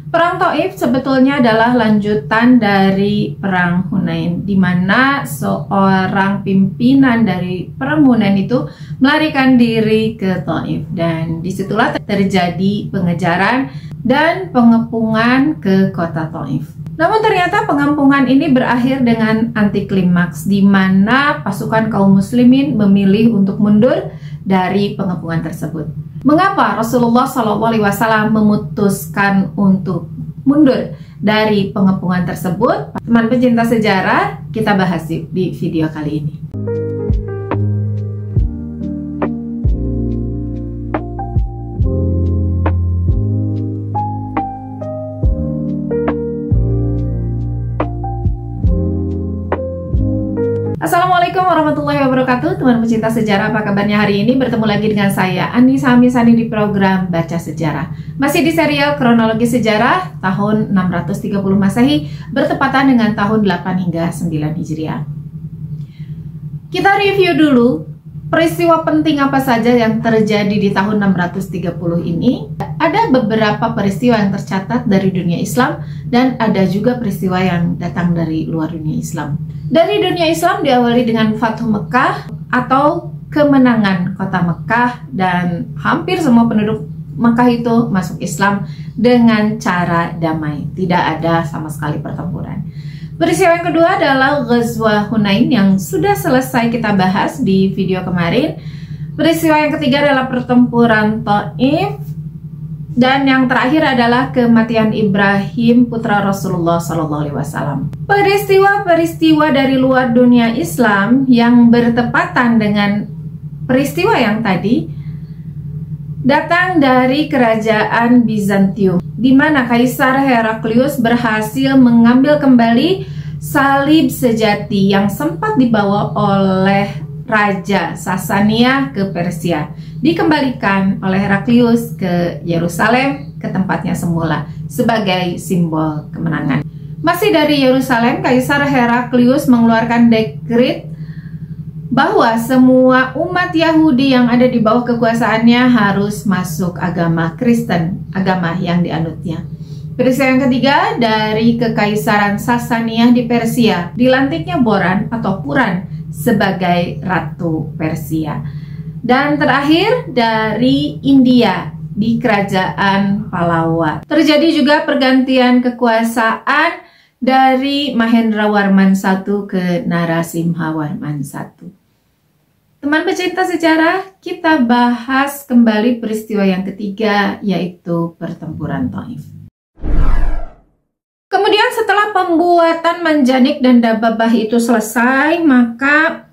Perang Taif sebetulnya adalah lanjutan dari Perang Hunain, di mana seorang pimpinan dari Perang Hunain itu melarikan diri ke Taif, dan disitulah terjadi pengejaran dan pengepungan ke kota Taif. Namun ternyata pengepungan ini berakhir dengan anti klimaks, di mana pasukan kaum muslimin memilih untuk mundur dari pengepungan tersebut. Mengapa Rasulullah SAW memutuskan untuk mundur dari pengepungan tersebut? Teman pencinta sejarah, kita bahas di video kali ini. Assalamualaikum warahmatullahi wabarakatuh. Teman pecinta sejarah, apa kabarnya hari ini? Bertemu lagi dengan saya Anissa Hamisani di program Baca Sejarah. Masih di serial kronologi sejarah tahun 630 Masehi bertepatan dengan tahun 8 hingga 9 Hijriah. Kita review dulu peristiwa penting apa saja yang terjadi di tahun 630 ini. Ada beberapa peristiwa yang tercatat dari dunia Islam dan ada juga peristiwa yang datang dari luar dunia Islam. Dari dunia Islam diawali dengan Fathu Mekah atau kemenangan kota Mekah, dan hampir semua penduduk Mekah itu masuk Islam dengan cara damai, tidak ada sama sekali pertempuran. Peristiwa yang kedua adalah Ghazwah Hunain yang sudah selesai kita bahas di video kemarin. Peristiwa yang ketiga adalah pertempuran Taif. Dan yang terakhir adalah kematian Ibrahim putra Rasulullah SAW. Peristiwa-peristiwa dari luar dunia Islam yang bertepatan dengan peristiwa yang tadi datang dari kerajaan Bizantium, di mana Kaisar Heraklius berhasil mengambil kembali salib sejati yang sempat dibawa oleh Raja Sasania ke Persia, dikembalikan oleh Heraklius ke Yerusalem, ke tempatnya semula, sebagai simbol kemenangan. Masih dari Yerusalem, Kaisar Heraklius mengeluarkan dekret bahwa semua umat Yahudi yang ada di bawah kekuasaannya harus masuk agama Kristen, agama yang dianutnya. Peristiwa yang ketiga dari Kekaisaran Sasania di Persia, dilantiknya Boran atau Puran sebagai Ratu Persia. Dan terakhir dari India di Kerajaan Pallava. Terjadi juga pergantian kekuasaan dari Mahendrawarman I ke Narasimhawarman I. Teman pecinta sejarah, kita bahas kembali peristiwa yang ketiga, yaitu pertempuran Taif. Kemudian setelah pembuatan manjanik dan dababah itu selesai, maka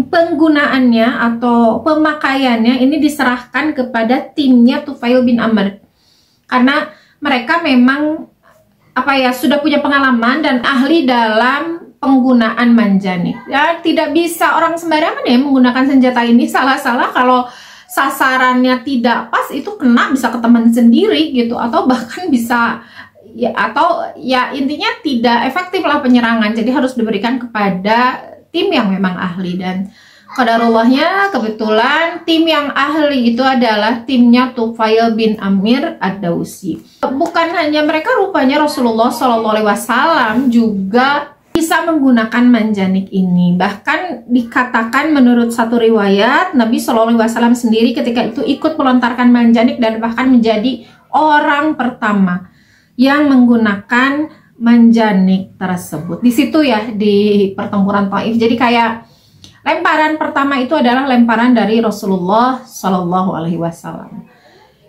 penggunaannya atau pemakaiannya ini diserahkan kepada timnya Tufail bin Amr. Karena mereka memang sudah punya pengalaman dan ahli dalam penggunaan manjanik. Ya, tidak bisa orang sembarangan ya menggunakan senjata ini. Salah-salah kalau sasarannya tidak pas itu kena bisa ke teman sendiri gitu, atau bahkan bisa intinya tidak efektif lah penyerangan. Jadi harus diberikan kepada tim yang memang ahli, dan qadarullahnya kebetulan tim yang ahli itu adalah timnya Tufail bin Amir ad-Dausi. Bukan hanya mereka, rupanya Rasulullah SAW juga bisa menggunakan manjanik ini. Bahkan dikatakan menurut satu riwayat, Nabi SAW sendiri ketika itu ikut melontarkan manjanik dan bahkan menjadi orang pertama yang menggunakan manjanik tersebut. Di situ ya, di pertempuran Taif. Jadi kayak lemparan pertama itu adalah lemparan dari Rasulullah SAW.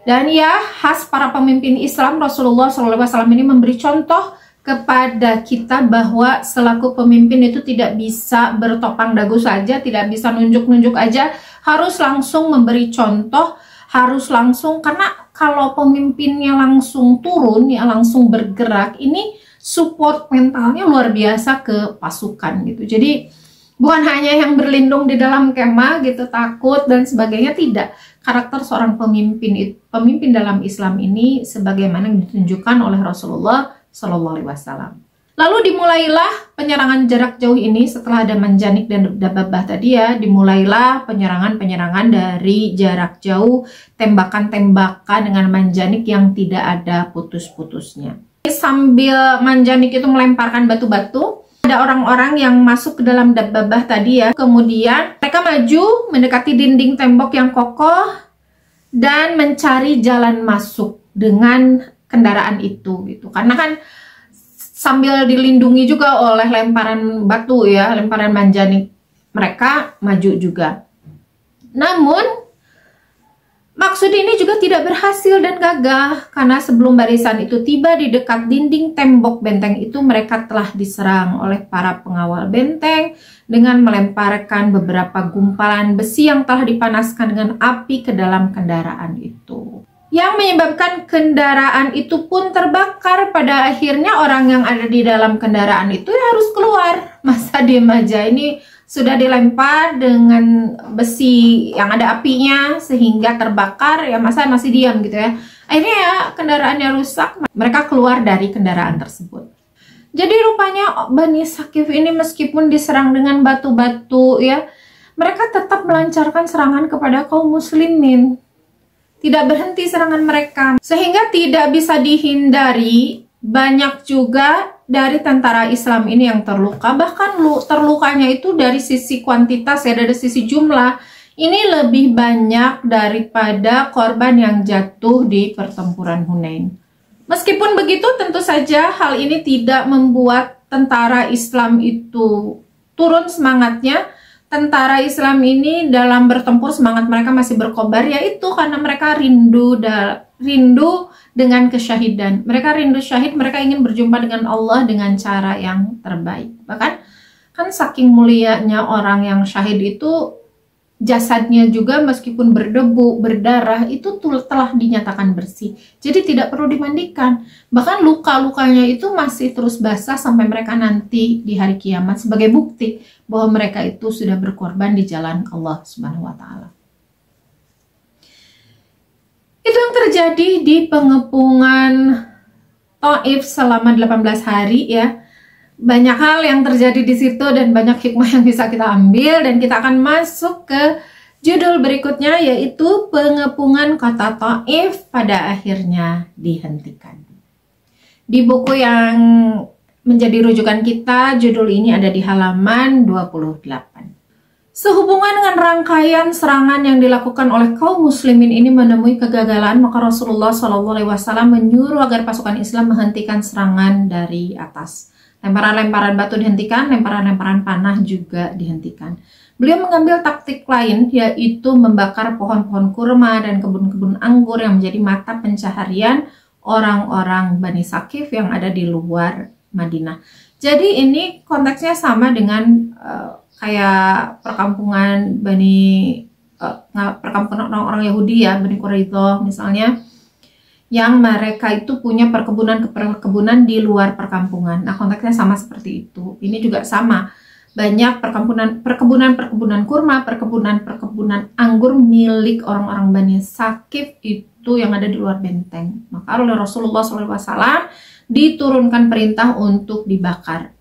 Dan ya, khas para pemimpin Islam, Rasulullah SAW ini memberi contoh kepada kita bahwa selaku pemimpin itu tidak bisa bertopang dagu saja, tidak bisa nunjuk-nunjuk aja, harus langsung memberi contoh, harus langsung, karena kalau pemimpinnya langsung turun, ya langsung bergerak, ini support mentalnya luar biasa ke pasukan gitu. Jadi bukan hanya yang berlindung di dalam kemah gitu, takut dan sebagainya, tidak. Karakter seorang pemimpin dalam Islam ini sebagaimana ditunjukkan oleh Rasulullah SAW. Lalu dimulailah penyerangan jarak jauh ini setelah ada Manjanik dan Dababah tadi ya, dimulailah penyerangan-penyerangan dari jarak jauh, tembakan-tembakan dengan Manjanik yang tidak ada putus-putusnya. Sambil Manjanik itu melemparkan batu-batu, ada orang-orang yang masuk ke dalam Dababah tadi ya, kemudian mereka maju mendekati dinding tembok yang kokoh dan mencari jalan masuk dengan kendaraan itu gitu. Karena kan sambil dilindungi juga oleh lemparan batu ya, lemparan Manjanik, mereka maju juga. Namun maksud ini juga tidak berhasil dan gagah, karena sebelum barisan itu tiba di dekat dinding tembok benteng itu, mereka telah diserang oleh para pengawal benteng dengan melemparkan beberapa gumpalan besi yang telah dipanaskan dengan api ke dalam kendaraan itu, yang menyebabkan kendaraan itu pun terbakar. Pada akhirnya orang yang ada di dalam kendaraan itu ya harus keluar. Masa diem aja, ini sudah dilempar dengan besi yang ada apinya sehingga terbakar, ya masa masih diam gitu ya. Akhirnya ya kendaraannya rusak, mereka keluar dari kendaraan tersebut. Jadi rupanya Bani Saqif ini meskipun diserang dengan batu-batu ya, mereka tetap melancarkan serangan kepada kaum muslimin. Tidak berhenti serangan mereka, sehingga tidak bisa dihindari banyak juga dari tentara Islam ini yang terluka. Bahkan terlukanya itu dari sisi kuantitas ya, dari sisi jumlah ini lebih banyak daripada korban yang jatuh di pertempuran Hunain. Meskipun begitu, tentu saja hal ini tidak membuat tentara Islam itu turun semangatnya. Tentara Islam ini dalam bertempur semangat mereka masih berkobar, yaitu karena mereka rindu dengan kesyahidan. Mereka rindu syahid, mereka ingin berjumpa dengan Allah dengan cara yang terbaik. Bahkan kan saking mulianya orang yang syahid itu, jasadnya juga meskipun berdebu, berdarah, itu telah dinyatakan bersih. Jadi tidak perlu dimandikan. Bahkan luka-lukanya itu masih terus basah sampai mereka nanti di hari kiamat sebagai bukti bahwa mereka itu sudah berkorban di jalan Allah Subhanahu wa Ta'ala. Itu yang terjadi di pengepungan Taif selama 18 hari ya. Banyak hal yang terjadi di situ dan banyak hikmah yang bisa kita ambil, dan kita akan masuk ke judul berikutnya, yaitu pengepungan kota Taif pada akhirnya dihentikan. Di buku yang menjadi rujukan kita, judul ini ada di halaman 28. Sehubungan dengan rangkaian serangan yang dilakukan oleh kaum muslimin ini menemui kegagalan, maka Rasulullah SAW menyuruh agar pasukan Islam menghentikan serangan dari atas. Lemparan-lemparan batu dihentikan, lemparan-lemparan panah juga dihentikan. Beliau mengambil taktik lain, yaitu membakar pohon-pohon kurma dan kebun-kebun anggur yang menjadi mata pencaharian orang-orang Bani Saqif yang ada di luar Madinah. Jadi ini konteksnya sama dengan kayak perkampungan perkampungan orang-orang Yahudi ya, Bani Quraidah misalnya, yang mereka itu punya perkebunan di luar perkampungan. Nah, konteksnya sama seperti itu. Ini juga sama. Banyak perkebunan kurma, perkebunan anggur milik orang-orang Bani Saqif itu yang ada di luar benteng. Maka oleh Rasulullah SAW diturunkan perintah untuk dibakar.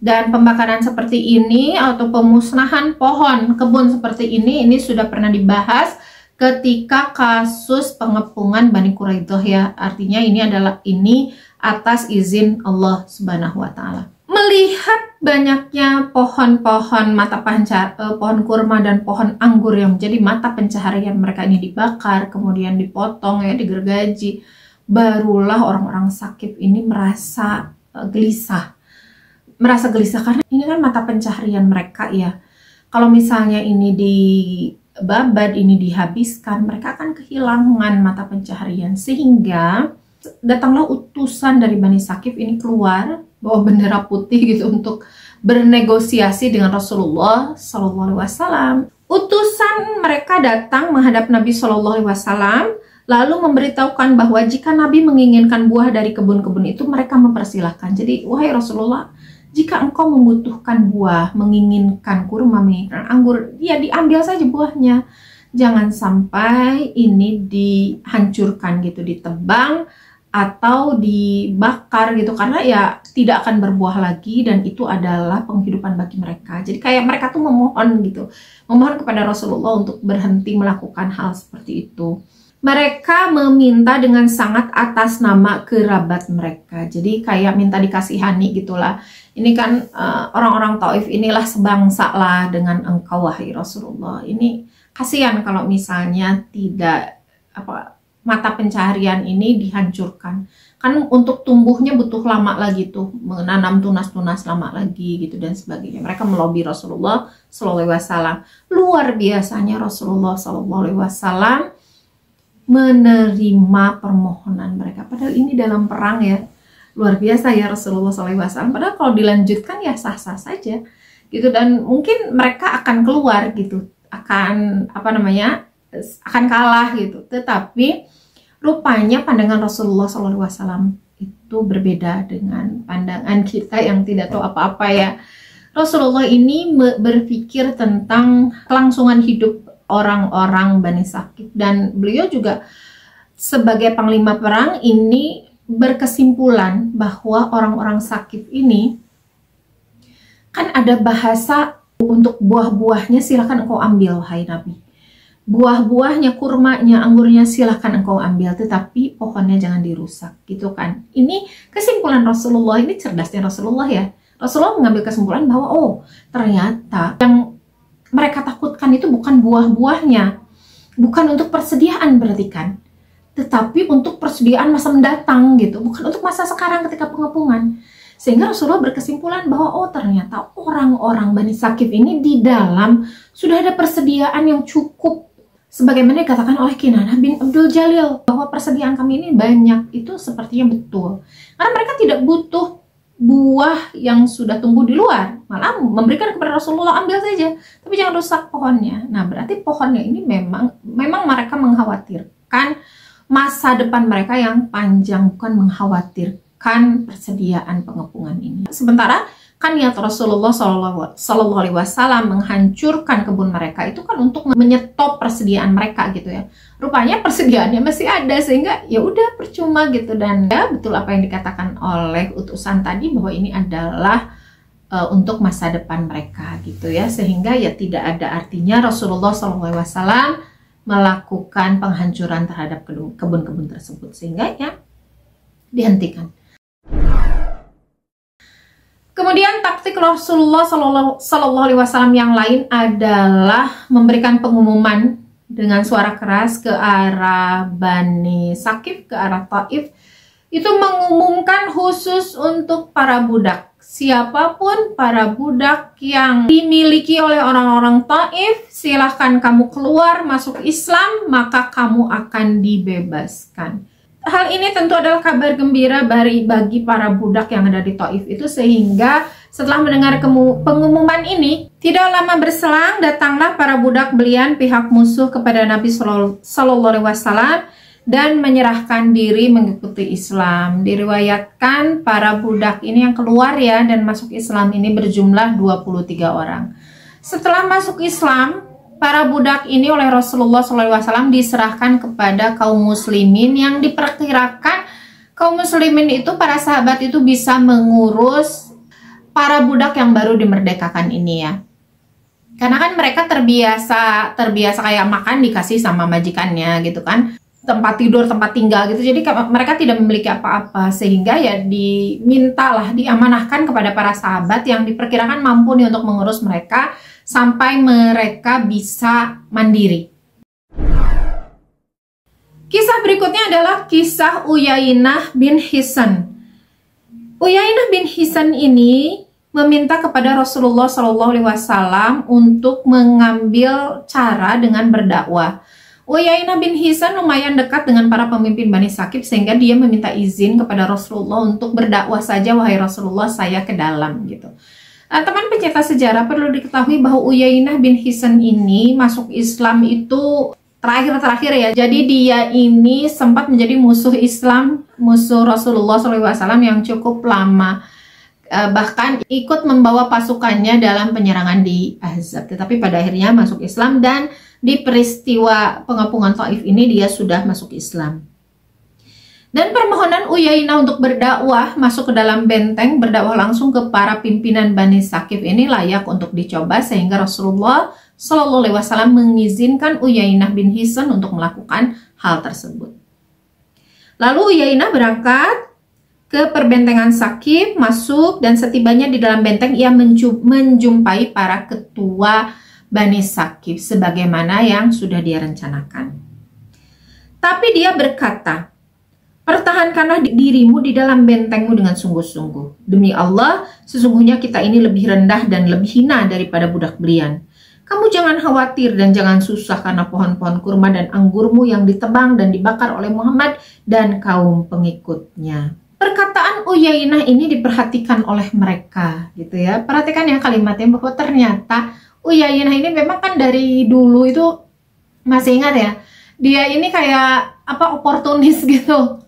Dan pembakaran seperti ini atau pemusnahan pohon kebun seperti ini sudah pernah dibahas ketika kasus pengepungan Bani Quraidah ya. Artinya ini atas izin Allah Subhanahu wa Ta'ala. Melihat banyaknya pohon-pohon pohon kurma dan pohon anggur yang menjadi mata pencaharian mereka ini dibakar, kemudian dipotong ya, digergaji, barulah orang-orang Saqif ini merasa gelisah. Karena ini kan mata pencaharian mereka ya. Kalau misalnya ini babat, ini dihabiskan, mereka akan kehilangan mata pencaharian. Sehingga datanglah utusan dari Bani Saqif ini keluar bawa bendera putih gitu untuk bernegosiasi dengan Rasulullah SAW. Utusan mereka datang menghadap Nabi SAW, lalu memberitahukan bahwa jika Nabi menginginkan buah dari kebun-kebun itu, mereka mempersilahkan. Jadi, wahai Rasulullah, jika engkau membutuhkan buah, menginginkan kurma, menginginkan anggur, ya diambil saja buahnya. Jangan sampai ini dihancurkan gitu, ditebang, atau dibakar gitu, karena ya tidak akan berbuah lagi dan itu adalah penghidupan bagi mereka. Jadi kayak mereka tuh memohon gitu, memohon kepada Rasulullah untuk berhenti melakukan hal seperti itu. Mereka meminta dengan sangat atas nama kerabat mereka, jadi kayak minta dikasihani gitulah. Ini kan orang-orang Taif inilah sebangsa lah dengan engkau wahai Rasulullah. Ini kasihan kalau misalnya tidak mata pencaharian ini dihancurkan, kan untuk tumbuhnya butuh lama lagi tuh, menanam tunas-tunas lama lagi gitu dan sebagainya. Mereka melobi Rasulullah Shallallahu Alaihi Wasallam. Luar biasanya Rasulullah Shallallahu Alaihi Wasallam menerima permohonan mereka, padahal ini dalam perang ya. Luar biasa ya Rasulullah Shallallahu Alaihi Wasallam. Padahal kalau dilanjutkan ya sah-sah saja gitu, dan mungkin mereka akan keluar gitu, akan akan kalah gitu. Tetapi rupanya pandangan Rasulullah SAW itu berbeda dengan pandangan kita yang tidak tahu apa-apa ya. Rasulullah ini berpikir tentang kelangsungan hidup orang-orang Bani Saqif, dan beliau juga sebagai panglima perang ini berkesimpulan bahwa orang-orang Saqif ini kan ada bahasa untuk buah-buahnya silakan engkau ambil wahai Nabi. Buah-buahnya, kurmanya, anggurnya silahkan engkau ambil, tetapi pohonnya jangan dirusak gitu kan. Ini kesimpulan Rasulullah, ini cerdasnya Rasulullah ya. Rasulullah mengambil kesimpulan bahwa oh ternyata yang mereka takutkan itu bukan buah-buahnya, bukan untuk persediaan berarti kan, tetapi untuk persediaan masa mendatang gitu, bukan untuk masa sekarang ketika pengepungan. Sehingga Rasulullah berkesimpulan bahwa oh ternyata orang-orang Bani Saqif ini di dalam sudah ada persediaan yang cukup. Sebagaimana dikatakan oleh Kinanah bin Abdul Jalil bahwa persediaan kami ini banyak, itu sepertinya betul. Karena mereka tidak butuh buah yang sudah tumbuh di luar, malah memberikan kepada Rasulullah, ambil saja, tapi jangan rusak pohonnya. Nah berarti pohonnya ini memang mereka mengkhawatirkan masa depan mereka yang panjang, bukan mengkhawatirkan persediaan pengepungan ini. Sementara kan niat Rasulullah Shallallahu Alaihi Wasallam menghancurkan kebun mereka itu kan untuk menyetop persediaan mereka gitu ya. Rupanya persediaannya masih ada, sehingga ya udah percuma gitu. Dan ya betul apa yang dikatakan oleh utusan tadi, bahwa ini adalah untuk masa depan mereka gitu ya. Sehingga ya tidak ada artinya Rasulullah Shallallahu Alaihi Wasallam melakukan penghancuran terhadap kebun-kebun tersebut, sehingga ya dihentikan. Kemudian taktik Rasulullah Shallallahu Alaihi Wasallam yang lain adalah memberikan pengumuman dengan suara keras ke arah Bani Saqif, ke arah Taif. Itu mengumumkan khusus untuk para budak. Siapapun para budak yang dimiliki oleh orang-orang Taif, silahkan kamu keluar masuk Islam, maka kamu akan dibebaskan. Hal ini tentu adalah kabar gembira bagi para budak yang ada di Taif itu, sehingga setelah mendengar pengumuman ini, tidak lama berselang datanglah para budak belian pihak musuh kepada Nabi Shallallahu Alaihi Wasallam dan menyerahkan diri mengikuti Islam. Diriwayatkan para budak ini yang keluar ya dan masuk Islam ini berjumlah 23 orang. Setelah masuk Islam, para budak ini oleh Rasulullah SAW diserahkan kepada kaum muslimin, yang diperkirakan kaum muslimin itu, para sahabat itu bisa mengurus para budak yang baru dimerdekakan ini ya. Karena kan mereka terbiasa kayak makan dikasih sama majikannya gitu kan, tempat tidur, tempat tinggal gitu. Jadi mereka tidak memiliki apa-apa, sehingga ya diamanahkan kepada para sahabat yang diperkirakan mampu nih untuk mengurus mereka sampai mereka bisa mandiri. Kisah berikutnya adalah kisah Uyainah bin Hisan. Uyainah bin Hisan ini meminta kepada Rasulullah SAW untuk mengambil cara dengan berdakwah. Uyainah bin Hisan lumayan dekat dengan para pemimpin Bani Saqif, sehingga dia meminta izin kepada Rasulullah untuk berdakwah saja, wahai Rasulullah, saya ke dalam gitu. Teman pencinta sejarah, perlu diketahui bahwa Uyainah bin Hisan ini masuk Islam itu terakhir ya. Jadi dia ini sempat menjadi musuh Islam, musuh Rasulullah SAW yang cukup lama. Bahkan ikut membawa pasukannya dalam penyerangan di Ahzab. Tetapi pada akhirnya masuk Islam, dan di peristiwa pengepungan Taif ini dia sudah masuk Islam. Dan permohonan Uyainah untuk berdakwah masuk ke dalam benteng, berdakwah langsung ke para pimpinan Bani Saqif ini layak untuk dicoba, sehingga Rasulullah Shallallahu Alaihi Wasallam mengizinkan Uyainah bin Hisn untuk melakukan hal tersebut. Lalu Uyainah berangkat ke perbentengan Saqif, masuk, dan setibanya di dalam benteng ia menjumpai para ketua Bani Saqif sebagaimana yang sudah dia rencanakan. Tapi dia berkata, "Pertahankanlah dirimu di dalam bentengmu dengan sungguh-sungguh. Demi Allah, sesungguhnya kita ini lebih rendah dan lebih hina daripada budak belian. Kamu jangan khawatir dan jangan susah karena pohon-pohon kurma dan anggurmu yang ditebang dan dibakar oleh Muhammad dan kaum pengikutnya." Perkataan Uyainah ini diperhatikan oleh mereka, gitu ya. Perhatikan ya kalimatnya, bahwa ternyata Uyainah ini memang kan dari dulu itu, masih ingat ya, dia ini kayak oportunis gitu.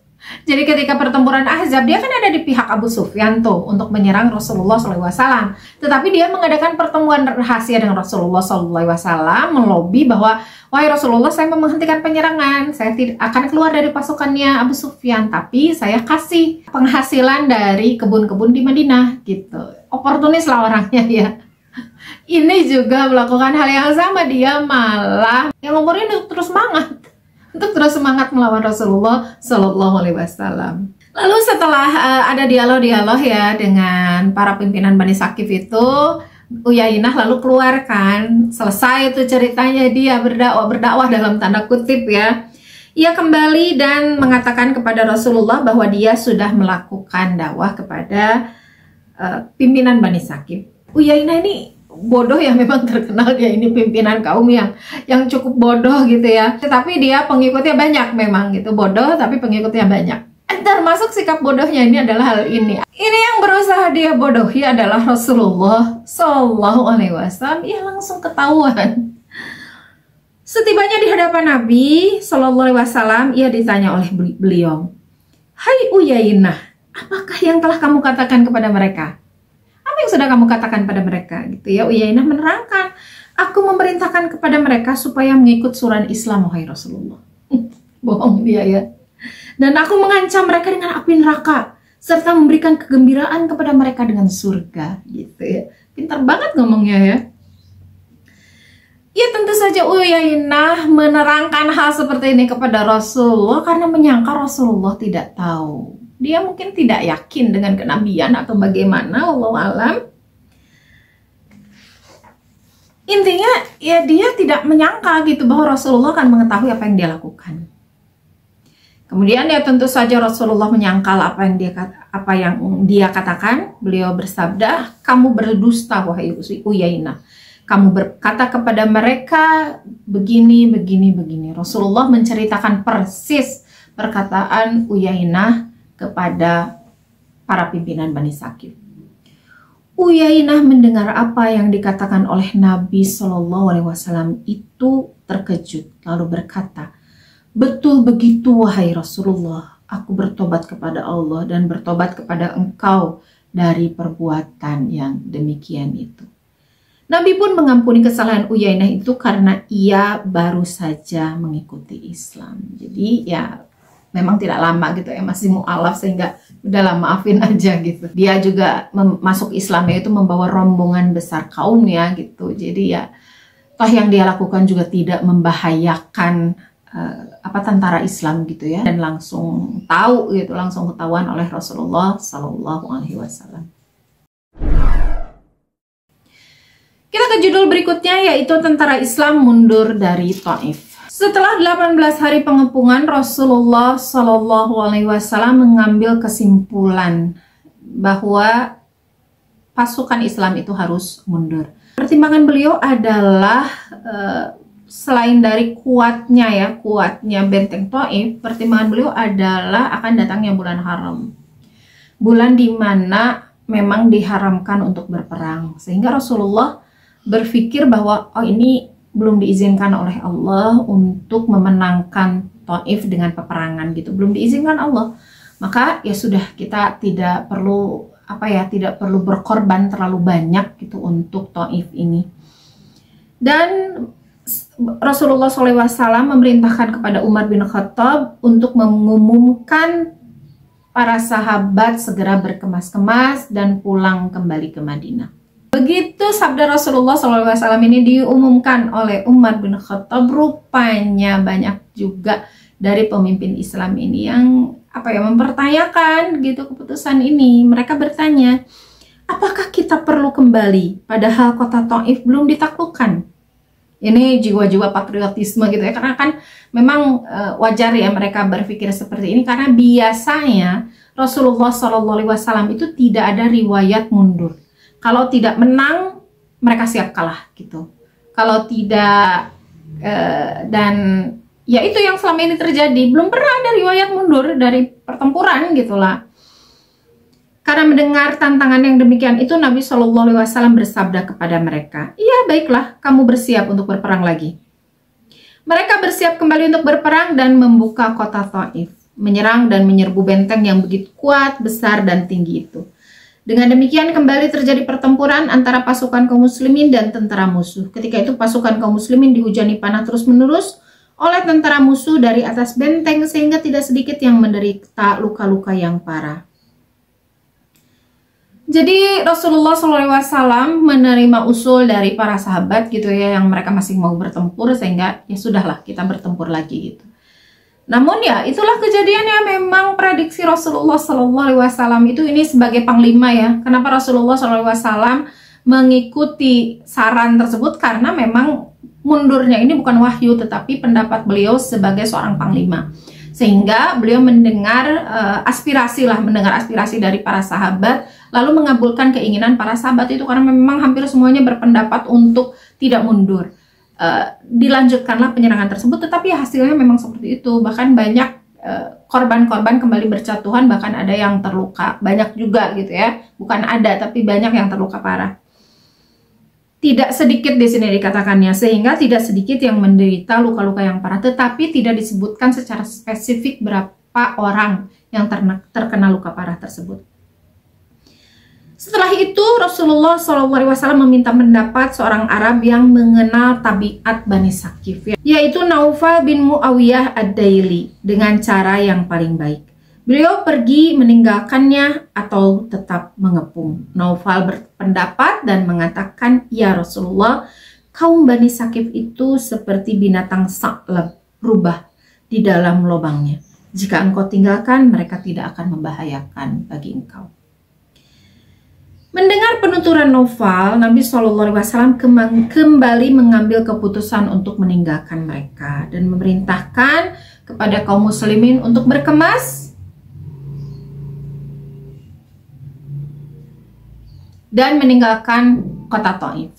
Jadi ketika pertempuran Ahzab, dia kan ada di pihak Abu Sufyan tuh untuk menyerang Rasulullah SAW. Tetapi dia mengadakan pertemuan rahasia dengan Rasulullah SAW, melobi bahwa, "Wahai Rasulullah, saya mau menghentikan penyerangan, saya tidak akan keluar dari pasukannya Abu Sufyan, tapi saya kasih penghasilan dari kebun-kebun di Madinah," gitu. Oportunis lah orangnya ya. Ini juga melakukan hal yang sama, dia malah yang umurnya untuk terus semangat melawan Rasulullah Shallallahu Alaihi Wasallam. Lalu setelah ada dialog ya dengan para pimpinan Bani Saqif itu, Uyainah lalu keluarkan, selesai itu ceritanya, dia berdakwah dalam tanda kutip ya. Ia kembali dan mengatakan kepada Rasulullah bahwa dia sudah melakukan dakwah kepada pimpinan Bani Saqif. Uyainah ini bodoh ya, memang terkenal dia ini pimpinan kaum yang cukup bodoh gitu ya. Tetapi dia pengikutnya banyak, memang gitu, bodoh tapi pengikutnya banyak. Termasuk sikap bodohnya ini adalah hal ini. Ini yang berusaha dia bodohi adalah Rasulullah Shallallahu Alaihi Wasallam. Ia langsung ketahuan. Setibanya di hadapan Nabi Shallallahu Alaihi Wasallam, ia ditanya oleh beliau, "Hai Uyainah, apakah yang telah kamu katakan kepada mereka? Apa yang sudah kamu katakan pada mereka?" Gitu ya. Uyainah menerangkan, "Aku memerintahkan kepada mereka supaya mengikut surat Islam, wahai Rasulullah." Bohong dia ya. "Dan aku mengancam mereka dengan api neraka serta memberikan kegembiraan kepada mereka dengan surga." Gitu ya. Pintar banget ngomongnya ya. Ya tentu saja Uyainah menerangkan hal seperti ini kepada Rasulullah karena menyangka Rasulullah tidak tahu. Dia mungkin tidak yakin dengan kenabian atau bagaimana, wallahu alam. Intinya ya dia tidak menyangka gitu bahwa Rasulullah akan mengetahui apa yang dia lakukan. Kemudian ya tentu saja Rasulullah menyangkal apa yang dia katakan. Beliau bersabda, "Kamu berdusta wahai Uyainah. Kamu berkata kepada mereka begini, begini, begini." Rasulullah menceritakan persis perkataan Uyainah kepada para pimpinan Bani Saqif. Uyainah mendengar apa yang dikatakan oleh Nabi Shallallahu Alaihi Wasallam itu terkejut, lalu berkata, "Betul begitu wahai Rasulullah, aku bertobat kepada Allah dan bertobat kepada engkau dari perbuatan yang demikian itu." Nabi pun mengampuni kesalahan Uyainah itu karena ia baru saja mengikuti Islam. Jadi ya memang tidak lama gitu ya, masih mu'alaf, sehingga udahlah maafin aja gitu. Dia juga masuk Islamnya itu membawa rombongan besar kaum ya gitu. Jadi ya toh yang dia lakukan juga tidak membahayakan tentara Islam gitu ya, dan langsung tahu gitu, langsung ketahuan oleh Rasulullah Sallallahu Alaihi Wasallam. Kita ke judul berikutnya, yaitu tentara Islam mundur dari Taif. Setelah 18 hari pengepungan, Rasulullah Sallallahu Alaihi Wasallam mengambil kesimpulan bahwa pasukan Islam itu harus mundur. Pertimbangan beliau adalah selain dari kuatnya benteng Taif, pertimbangan beliau adalah akan datangnya bulan haram, bulan dimana memang diharamkan untuk berperang, sehingga Rasulullah berpikir bahwa ini belum diizinkan oleh Allah untuk memenangkan Taif dengan peperangan gitu, belum diizinkan Allah, maka ya sudah, kita tidak perlu berkorban terlalu banyak gitu untuk Taif ini. Dan Rasulullah SAW memerintahkan kepada Umar bin Khattab untuk mengumumkan para sahabat segera berkemas-kemas dan pulang kembali ke Madinah. Begitu sabda Rasulullah SAW ini diumumkan oleh Umar bin Khattab, rupanya banyak juga dari pemimpin Islam ini yang mempertanyakan gitu keputusan ini. Mereka bertanya, apakah kita perlu kembali padahal kota Taif belum ditaklukkan? Ini jiwa-jiwa patriotisme gitu ya, karena kan memang wajar ya mereka berpikir seperti ini, karena biasanya Rasulullah SAW itu tidak ada riwayat mundur. Kalau tidak menang, mereka siap kalah gitu. Kalau tidak, dan ya itu yang selama ini terjadi, belum pernah ada riwayat mundur dari pertempuran gitulah. Karena mendengar tantangan yang demikian itu, Nabi SAW bersabda kepada mereka, "Iya, baiklah, kamu bersiap untuk berperang lagi." Mereka bersiap kembali untuk berperang dan membuka kota Taif, menyerang dan menyerbu benteng yang begitu kuat, besar, dan tinggi itu. Dengan demikian kembali terjadi pertempuran antara pasukan kaum muslimin dan tentara musuh. Ketika itu pasukan kaum muslimin dihujani panah terus-menerus oleh tentara musuh dari atas benteng, sehingga tidak sedikit yang menderita luka-luka yang parah. Jadi Rasulullah SAW menerima usul dari para sahabat gitu ya, yang mereka masih mau bertempur, sehingga ya sudahlah kita bertempur lagi gitu. Namun ya itulah kejadiannya, memang prediksi Rasulullah SAW itu ini sebagai panglima ya. Kenapa Rasulullah SAW mengikuti saran tersebut? Karena memang mundurnya ini bukan wahyu, tetapi pendapat beliau sebagai seorang panglima. Sehingga beliau mendengar mendengar aspirasi dari para sahabat, lalu mengabulkan keinginan para sahabat itu, karena memang hampir semuanya berpendapat untuk tidak mundur. Dilanjutkanlah penyerangan tersebut, tetapi hasilnya memang seperti itu. Bahkan banyak korban-korban kembali berjatuhan, bahkan ada yang terluka, banyak juga gitu ya. Bukan ada, tapi banyak yang terluka parah. Tidak sedikit di sini dikatakannya, sehingga tidak sedikit yang menderita luka-luka yang parah, tetapi tidak disebutkan secara spesifik berapa orang yang terkena luka parah tersebut. Setelah itu Rasulullah SAW meminta pendapat seorang Arab yang mengenal tabiat Bani Saqif, yaitu Naufal bin Muawiyah ad-Daili, dengan cara yang paling baik. Beliau pergi meninggalkannya atau tetap mengepung. Naufal berpendapat dan mengatakan, "Ya Rasulullah, kaum Bani Saqif itu seperti binatang sa'lab, rubah di dalam lubangnya. Jika engkau tinggalkan, mereka tidak akan membahayakan bagi engkau." Mendengar penuturan Naufal, Nabi SAW kembali mengambil keputusan untuk meninggalkan mereka dan memerintahkan kepada kaum muslimin untuk berkemas dan meninggalkan kota Taif.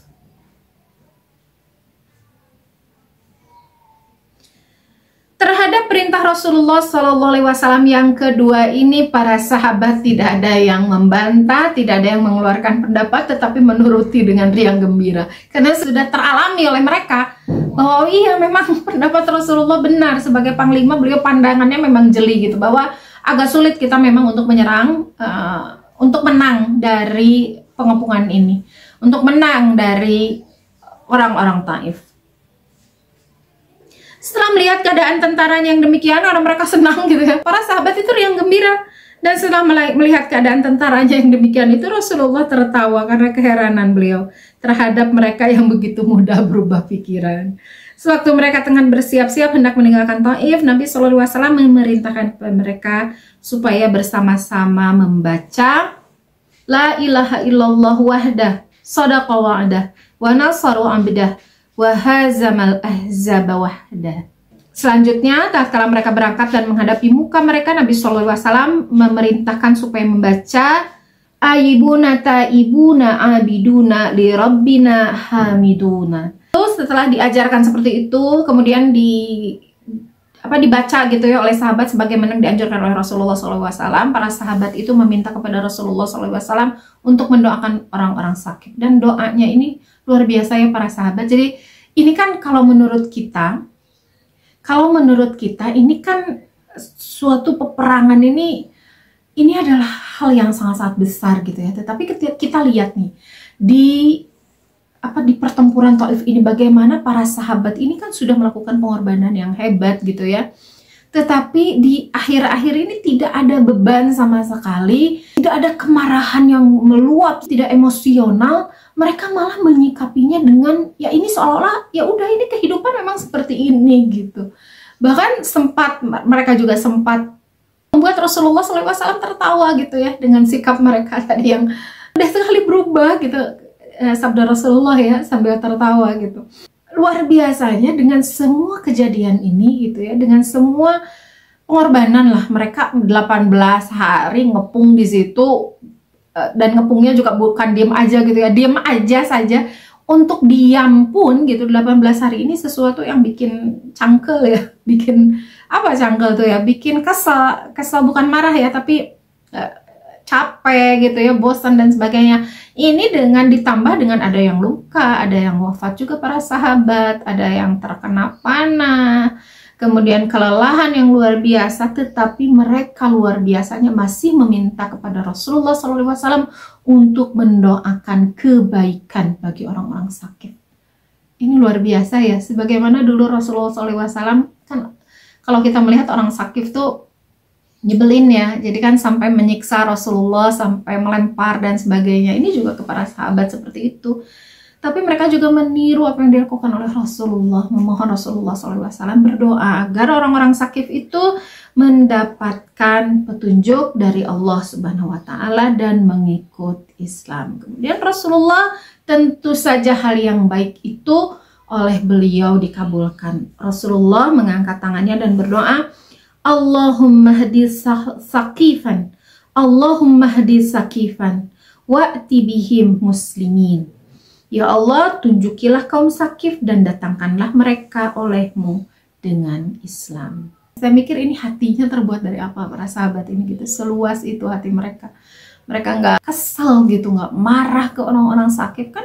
Terhadap perintah Rasulullah SAW yang kedua ini, para sahabat tidak ada yang membantah, tidak ada yang mengeluarkan pendapat, tetapi menuruti dengan riang gembira. Karena sudah teralami oleh mereka bahwa iya, memang pendapat Rasulullah benar. Sebagai panglima, beliau pandangannya memang jeli gitu, bahwa agak sulit kita memang untuk menyerang, untuk menang dari pengepungan ini, untuk menang dari orang-orang Taif. Setelah melihat keadaan tentaranya yang demikian, orang mereka senang gitu ya. Para sahabat itu riang gembira. Dan setelah melihat keadaan tentaranya yang demikian itu, Rasulullah tertawa karena keheranan beliau terhadap mereka yang begitu mudah berubah pikiran. Sewaktu mereka tengah bersiap-siap hendak meninggalkan Taif, Nabi SAW memerintahkan kepada mereka supaya bersama-sama membaca La ilaha illallah wahdah, sadaqa wa'dah, wa nasaru abdah, wa hazamal ahzaba wahdah. Selanjutnya, tatkala mereka berangkat dan menghadapi muka mereka, Nabi SAW memerintahkan supaya membaca Ayibuna ta'ibuna abiduna li rabbina hamiduna. Terus setelah diajarkan seperti itu, kemudian dibaca gitu ya oleh sahabat sebagaimana dianjurkan oleh Rasulullah SAW. Para sahabat itu meminta kepada Rasulullah SAW untuk mendoakan orang-orang sakit, dan doanya ini luar biasa ya para sahabat. Jadi ini kan kalau menurut kita ini kan suatu peperangan ini adalah hal yang sangat-sangat besar gitu ya. Tetapi ketika kita lihat nih di di pertempuran Taif ini bagaimana para sahabat ini kan sudah melakukan pengorbanan yang hebat gitu ya. Tetapi di akhir-akhir ini tidak ada beban sama sekali, tidak ada kemarahan yang meluap, tidak emosional. Mereka malah menyikapinya dengan ya ini seolah-olah ya udah ini kehidupan memang seperti ini gitu. Bahkan mereka juga sempat membuat Rasulullah SAW tertawa gitu ya dengan sikap mereka tadi yang udah sekali berubah gitu. Sabda Rasulullah ya sambil tertawa gitu. Luar biasanya dengan semua kejadian ini gitu ya, dengan semua pengorbanan lah, mereka 18 hari ngepung di situ, dan ngepungnya juga bukan diem aja gitu ya, diem aja saja. Untuk diam pun gitu 18 hari ini sesuatu yang bikin cangkel ya, bikin apa cangkel tuh ya, bikin kesel bukan marah ya, tapi capek gitu ya, bosan dan sebagainya. Ini dengan ditambah dengan ada yang luka, ada yang wafat juga para sahabat, ada yang terkena panah, kemudian kelelahan yang luar biasa, tetapi mereka luar biasanya masih meminta kepada Rasulullah SAW untuk mendoakan kebaikan bagi orang-orang sakit. Ini luar biasa ya, sebagaimana dulu Rasulullah SAW kan kalau kita melihat orang sakit tuh nyebelin ya, jadi kan sampai menyiksa Rasulullah, sampai melempar dan sebagainya. Ini juga kepada sahabat seperti itu. Tapi mereka juga meniru apa yang dilakukan oleh Rasulullah, memohon Rasulullah SAW berdoa agar orang-orang sakit itu mendapatkan petunjuk dari Allah Subhanahu wa Ta'ala dan mengikut Islam. Kemudian Rasulullah tentu saja hal yang baik itu oleh beliau dikabulkan. Rasulullah mengangkat tangannya dan berdoa, Allahumma hdi sakifan, Allahumma hdi sakifan, wa'ti bihim muslimin. Ya Allah, tunjukilah kaum Sakif dan datangkanlah mereka olehmu dengan Islam. Saya mikir ini hatinya terbuat dari apa para sahabat ini gitu, seluas itu hati mereka. Mereka nggak kesal gitu, nggak marah ke orang-orang Sakif. Kan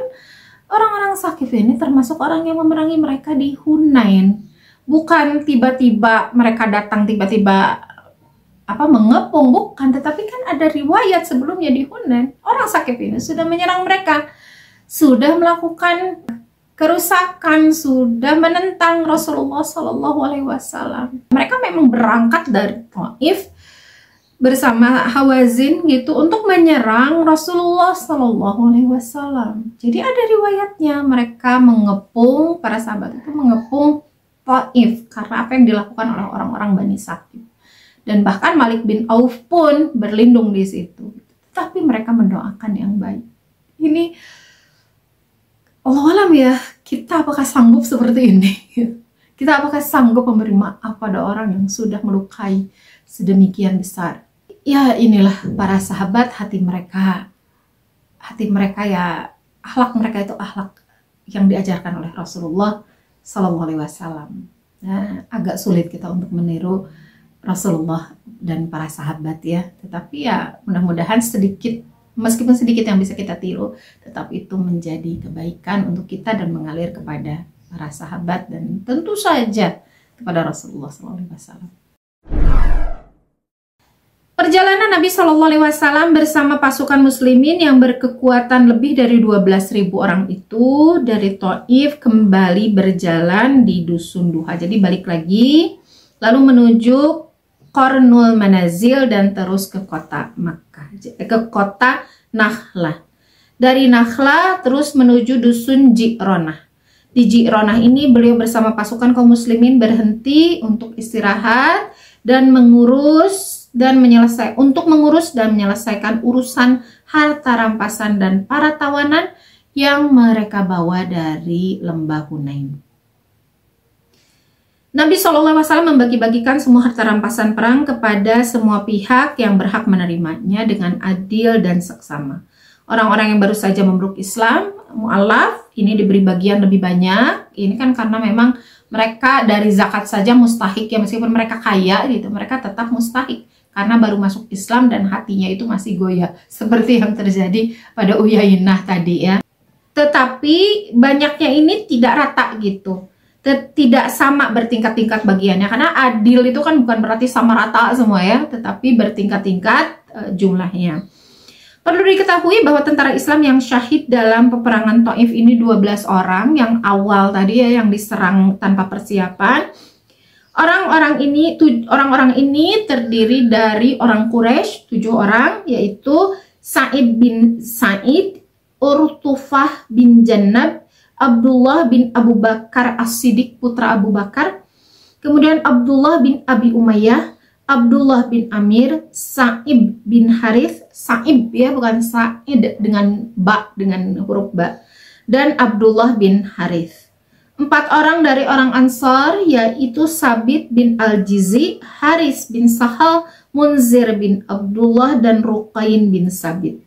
orang-orang Sakif ini termasuk orang yang memerangi mereka di Hunain. Bukan tiba-tiba mereka datang tiba-tiba mengepung, bukan, tetapi kan ada riwayat sebelumnya di Hunain. Orang Sakif ini sudah menyerang mereka, sudah melakukan kerusakan, sudah menentang Rasulullah SAW. Mereka memang berangkat dari Taif bersama Hawazin gitu untuk menyerang Rasulullah SAW. Jadi ada riwayatnya mereka mengepung, para sahabat itu mengepung Taif karena apa yang dilakukan oleh orang-orang Bani Sakif. Dan bahkan Malik bin Auf pun berlindung di situ. Tapi mereka mendoakan yang baik. Ini Allah alam ya, kita apakah sanggup seperti ini? Kita apakah sanggup memberi maaf pada orang yang sudah melukai sedemikian besar? Ya inilah para sahabat, hati mereka ya, akhlak mereka itu akhlak yang diajarkan oleh Rasulullah SAW. Nah, agak sulit kita untuk meniru Rasulullah dan para sahabat ya. Tetapi ya mudah-mudahan meskipun sedikit yang bisa kita tiru, tetap itu menjadi kebaikan untuk kita dan mengalir kepada para sahabat dan tentu saja kepada Rasulullah SAW. Perjalanan Nabi SAW bersama pasukan muslimin yang berkekuatan lebih dari 12.000 orang itu dari Taif kembali berjalan di Dusun Duha. Jadi balik lagi, lalu menuju Qarnul Manazil dan terus ke kota Makkah, ke kota Nakhlah. Dari Nakhlah terus menuju Dusun Ji'ronah. Di Ji'ronah ini beliau bersama pasukan kaum muslimin berhenti untuk istirahat dan mengurus dan menyelesaikan urusan harta rampasan dan para tawanan yang mereka bawa dari lembah Hunain. Nabi SAW membagi-bagikan semua harta rampasan perang kepada semua pihak yang berhak menerimanya dengan adil dan seksama. Orang-orang yang baru saja memeluk Islam, mu'alaf, ini diberi bagian lebih banyak. Ini kan karena memang mereka dari zakat saja mustahik ya, meskipun mereka kaya gitu, mereka tetap mustahik. Karena baru masuk Islam dan hatinya itu masih goyah. Seperti yang terjadi pada Uyainah tadi ya. Tetapi banyaknya ini tidak rata gitu. Tidak sama bertingkat-tingkat bagiannya. Karena adil itu kan bukan berarti sama rata semua ya. Tetapi bertingkat-tingkat jumlahnya. Perlu diketahui bahwa tentara Islam yang syahid dalam peperangan Taif ini 12 orang, yang awal tadi ya, yang diserang tanpa persiapan. Orang-orang ini terdiri dari orang Quraisy 7 orang, yaitu Sa'id bin Sa'id, Urtufah bin Jannab, Abdullah bin Abu Bakar As-Siddiq putra Abu Bakar, kemudian Abdullah bin Abi Umayyah, Abdullah bin Amir, Sa'ib bin Harith, Sa'ib ya, bukan Sa'id dengan ba, dengan huruf ba, dan Abdullah bin Harith. 4 orang dari orang Ansar, yaitu Sabit bin Al-Jizi, Haris bin Sahal, Munzir bin Abdullah, dan Ruqain bin Sabit.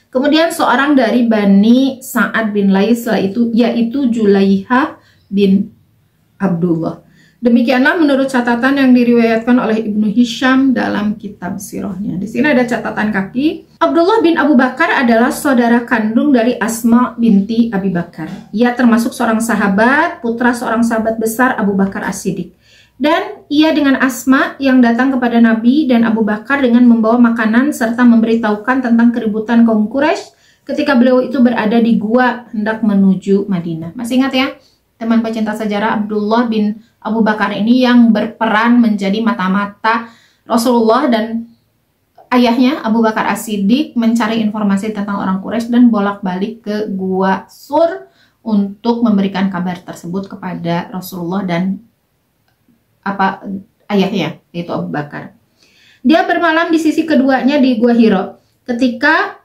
Kemudian seorang dari Bani Sa'ad bin Lais, yaitu Julaiha bin Abdullah. Demikianlah menurut catatan yang diriwayatkan oleh Ibnu Hisham dalam kitab sirahnya. Di sini ada catatan kaki. Abdullah bin Abu Bakar adalah saudara kandung dari Asma binti Abi Bakar. Ia termasuk seorang sahabat, putra seorang sahabat besar Abu Bakar As-Siddiq. Dan ia dengan Asma yang datang kepada Nabi dan Abu Bakar dengan membawa makanan serta memberitahukan tentang keributan kaum Quraisy ketika beliau itu berada di gua hendak menuju Madinah. Masih ingat ya, teman pecinta sejarah, Abdullah bin Abu Bakar ini yang berperan menjadi mata-mata Rasulullah dan ayahnya Abu Bakar As-Siddiq mencari informasi tentang orang Quraisy dan bolak-balik ke Gua Sur untuk memberikan kabar tersebut kepada Rasulullah dan ayahnya, yaitu Abu Bakar. Dia bermalam di sisi keduanya di Gua Hira. Ketika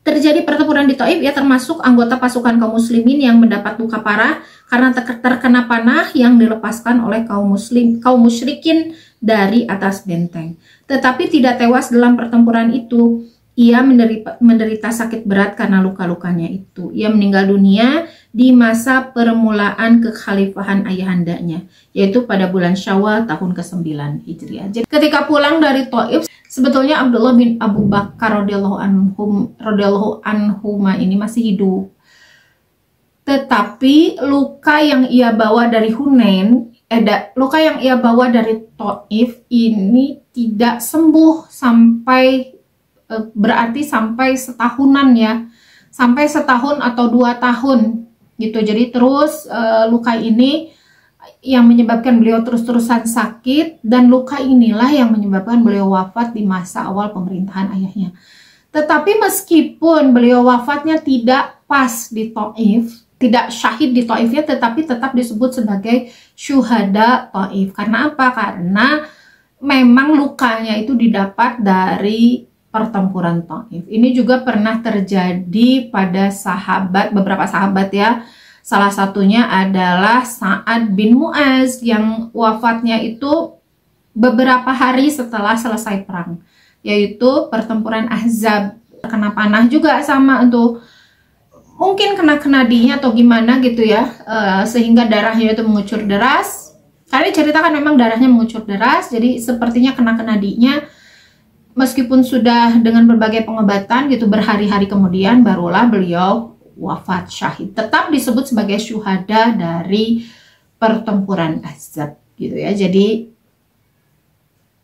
terjadi pertempuran di Taif, ia termasuk anggota pasukan kaum muslimin yang mendapat luka parah karena terkena panah yang dilepaskan oleh kaum musyrikin dari atas benteng. Tetapi tidak tewas dalam pertempuran itu. Ia menderita sakit berat karena luka-lukanya itu. Ia meninggal dunia di masa permulaan kekhalifahan ayahandanya, yaitu pada bulan Syawal tahun ke-9 Hijriah. Jadi ketika pulang dari Taif, sebetulnya Abdullah bin Abu Bakar radhiyallahu anhuma ini masih hidup. Tetapi luka yang ia bawa dari luka yang ia bawa dari Taif ini tidak sembuh sampai berarti sampai setahunan ya, sampai setahun atau 2 tahun gitu. Jadi terus luka ini yang menyebabkan beliau terus-terusan sakit, dan luka inilah yang menyebabkan beliau wafat di masa awal pemerintahan ayahnya. Tetapi meskipun beliau wafatnya tidak pas di Taif, tidak syahid di Taifnya, tetapi tetap disebut sebagai syuhada Taif. Karena apa? Karena memang lukanya itu didapat dari pertempuran Taif. Ini juga pernah terjadi pada beberapa sahabat ya. Salah satunya adalah Sa'ad bin Mu'az yang wafatnya itu beberapa hari setelah selesai perang, yaitu pertempuran Ahzab. Kena panah juga sama, untuk mungkin kena nadinya atau gimana gitu ya, sehingga darahnya itu mengucur deras. Karena diceritakan memang darahnya mengucur deras, jadi sepertinya kena nadinya. Meskipun sudah dengan berbagai pengobatan gitu, berhari-hari kemudian barulah beliau wafat syahid. Tetap disebut sebagai syuhada dari pertempuran Ahzab gitu ya. Jadi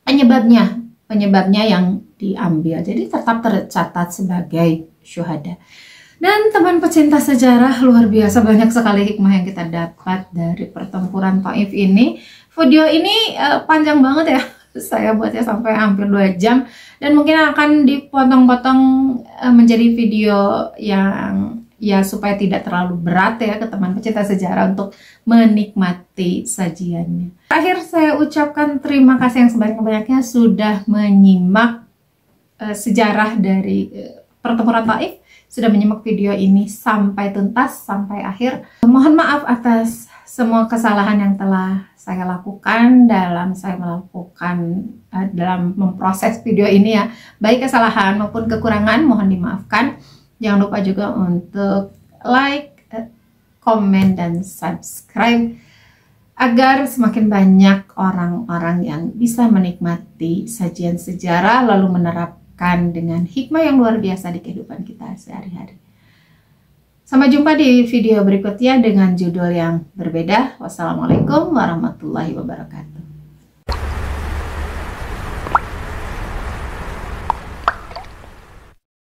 penyebabnya yang diambil, jadi tetap tercatat sebagai syuhada. Dan teman pecinta sejarah, luar biasa banyak sekali hikmah yang kita dapat dari pertempuran Taif ini. Video ini panjang banget ya, saya buatnya sampai hampir 2 jam, dan mungkin akan dipotong-potong menjadi video yang ya supaya tidak terlalu berat ya ke teman pecinta sejarah untuk menikmati sajiannya. Terakhir saya ucapkan terima kasih yang sebanyak-banyaknya sudah menyimak sejarah dari pertempuran Taif, sudah menyimak video ini sampai tuntas, sampai akhir. Mohon maaf atas semua kesalahan yang telah saya lakukan dalam memproses video ini ya. Baik kesalahan maupun kekurangan mohon dimaafkan. Jangan lupa juga untuk like, komen, dan subscribe agar semakin banyak orang-orang yang bisa menikmati sajian sejarah lalu menerapkan dengan hikmah yang luar biasa di kehidupan kita sehari-hari. Sampai jumpa di video berikutnya dengan judul yang berbeda. Wassalamualaikum warahmatullahi wabarakatuh.